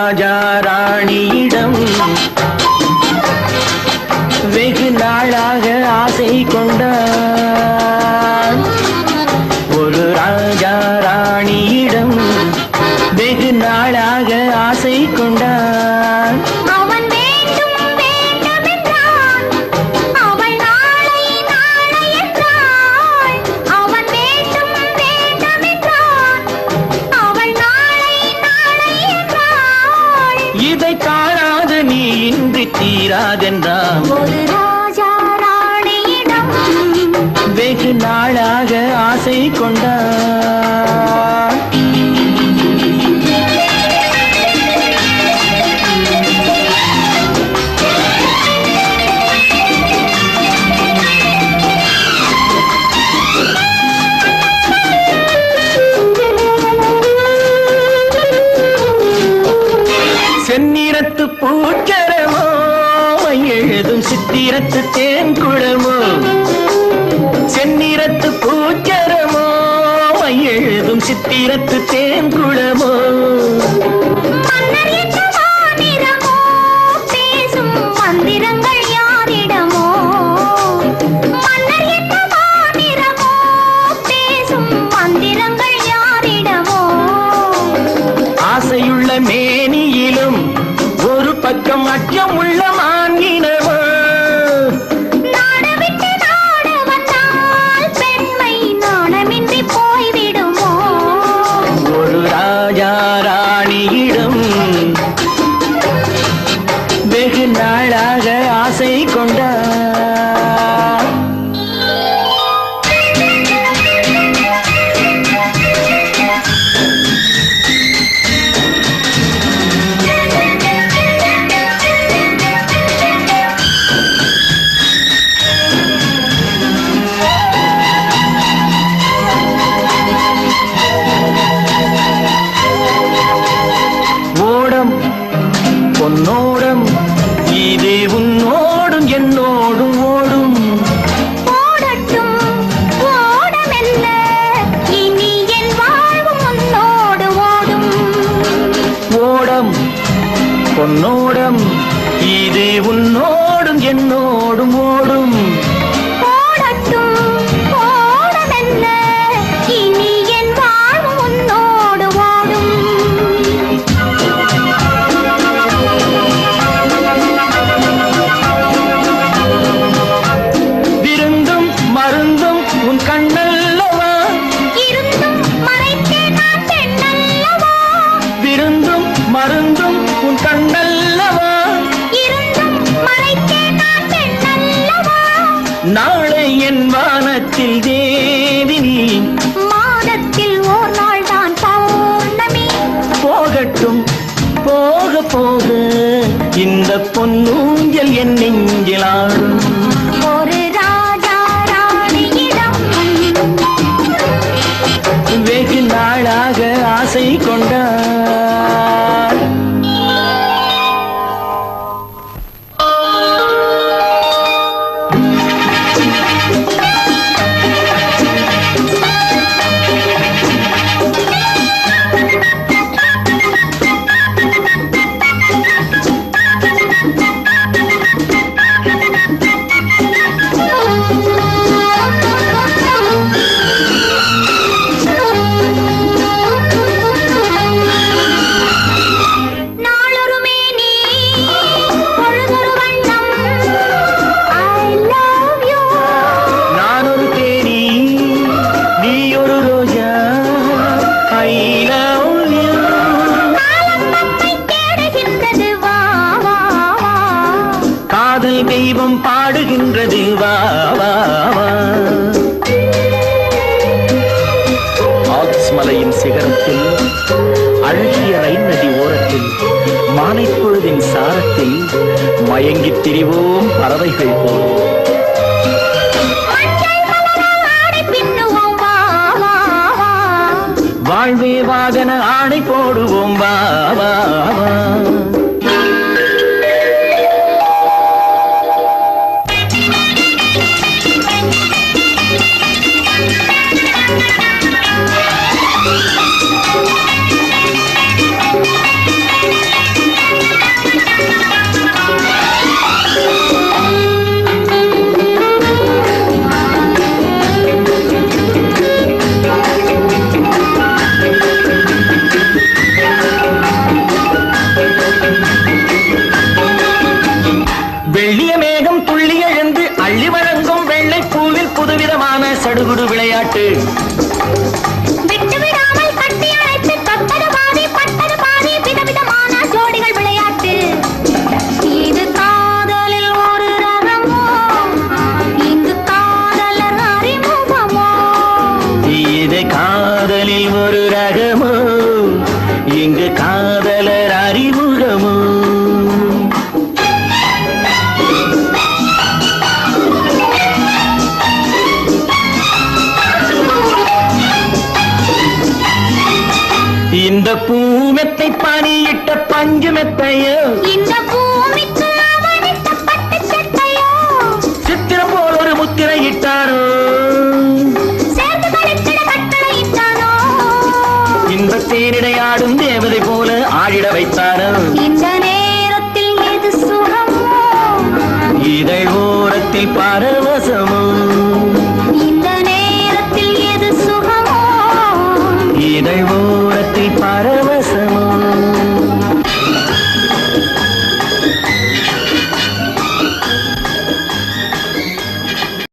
ராஜா ராணியிடம் வெகு நாளாக ஆசை கொண்டான். ஒரு ராஜா ராணியிடம் வெகு நாளாக ஆசை கொண்டான். அவன் வேண்டும் வேண்டும் என்றான், அவள் நாளை நாளை என்றாள். அவன் வேண்டும் வேண்டும் என்றான், அவள் நாளை நாளை என்றாள். இதை காணாது நீ இன்றி தீராதென்றான். ஒரு ராஜா ராணியிடம் வெகு நாளாக ஆசை கொண்டான். செந்நிறத்து பூச்சரமோ எழுதும் சித்திரத்து தேன்குழமோ. செந்நிறத்து பூச்சரமோ எழுதும் சித்திரத்து தேன்குழமோ. மன்னர் என்ன மாநிறமோ பேசும் மந்திரங்கள் யாரிடமோ. மன்னர் என்ன மாநிறமோ பேசும் மந்திரங்கள் யாரிடமோ. ஆசையுள்ள மேனியிலும் ஒரு பக்கம் அச்சம் உள்ள மான்கினவோ. நாடு விட்டு நாடு வந்தால் பெண்மை நாணமின்றி போய்விடுமோ. ஒரு ராஜா ராணியிடம் வெகு நாளாக ஆசை கொண்டார். ஓடம் பொன்னோடம் இது உன்னோடும் என்னோடும் ஓடும். ஓடட்டும் ஓடமெல்ல இனி என் வாழ்வும் உன்னோடு ஓடும். ஓடம் பொன்னோடம் இது உன்னோடும் என்னோடும் ஓடும். ஓடட்டும் ஓடமெல்ல இனி என் வாழ்வும் உன்னோடு ஓடும். விருந்தும் மருந்தும் உன் கண்ணல்லவா. இருந்தும் மறைத்தே நான் பெண்ணல்லவா. விருந்தும் மருந்தும் உன் கண்ணல்லவா. இருந்தும் மறைத்தே நான் பெண்ணல்லவா. நாளை என் வானத்தில் தேவினி. மாதத்தில் ஓர் நாள் தான் பௌர்ணமி. போகட்டும் போக போக இந்த பொன்னூஞ்சல் என் நெஞ்சில் ஆடும். ஒரு ராஜா ராணியிடம் வெகு நாளாக ஆசை கொண்டார். நாளொரு மேனி பொழுதொரு வண்ணம். I love you. நான் ஒரு தேனி நீ ஒரு ரோஜா. I love you. காலம் நம்மை தேடுகின்றது வா வா வா. காதல் தெய்வம் பாடுகின்றது வா வா வா. ஆக்ஸ் மலையின் சிகரத்தில் அழகிய ரயில் நதி ஓரத்தில் மாலைப்பொழுதின் சாரத்தில் மயங்கித் திரிவோம் பறவைகள் போல். மஞ்சள் மலரால் ஆடை பின்னுவோம் வா வா வா. வாழ்வே வாகன ஆணை போடுவோம் வா வா வா. விதவிதமான சடுகுடு விளையாட்டு விட்டு விடாமல் கட்டி அணைத்து தொட்டது பாதி பட்டது பாதி விதவிதமான ஜோடிகள் விளையாட்டு இது காதலில் ஒரு ரகமோ இங்கு காதலர் அறிமுகமோ இது காதலில் ஒரு ரகமோ இங்கு காதலர் அறிமுகமோ இந்த பூமெத்தை பணியிட்ட பஞ்சு மெத்தையோ இந்த பூமிக்கு அவனிட்ட பட்டு சட்டையோ சித்திரம் போல் ஒரு முத்திரை இட்டாரோ சேர்த்து கழித்திட கட்டளையிட்டானோ இந்த தேனிடையாடும் தேவதை போல ஆடிட வைத்தாரோ இந்த நேரத்தில் எது சுகமோ இதழ் ஓரத்தில் பரவசமோ இந்த நேரத்தில் எது சுகமோ இதழ் ஓரத்தில் பரவசமோ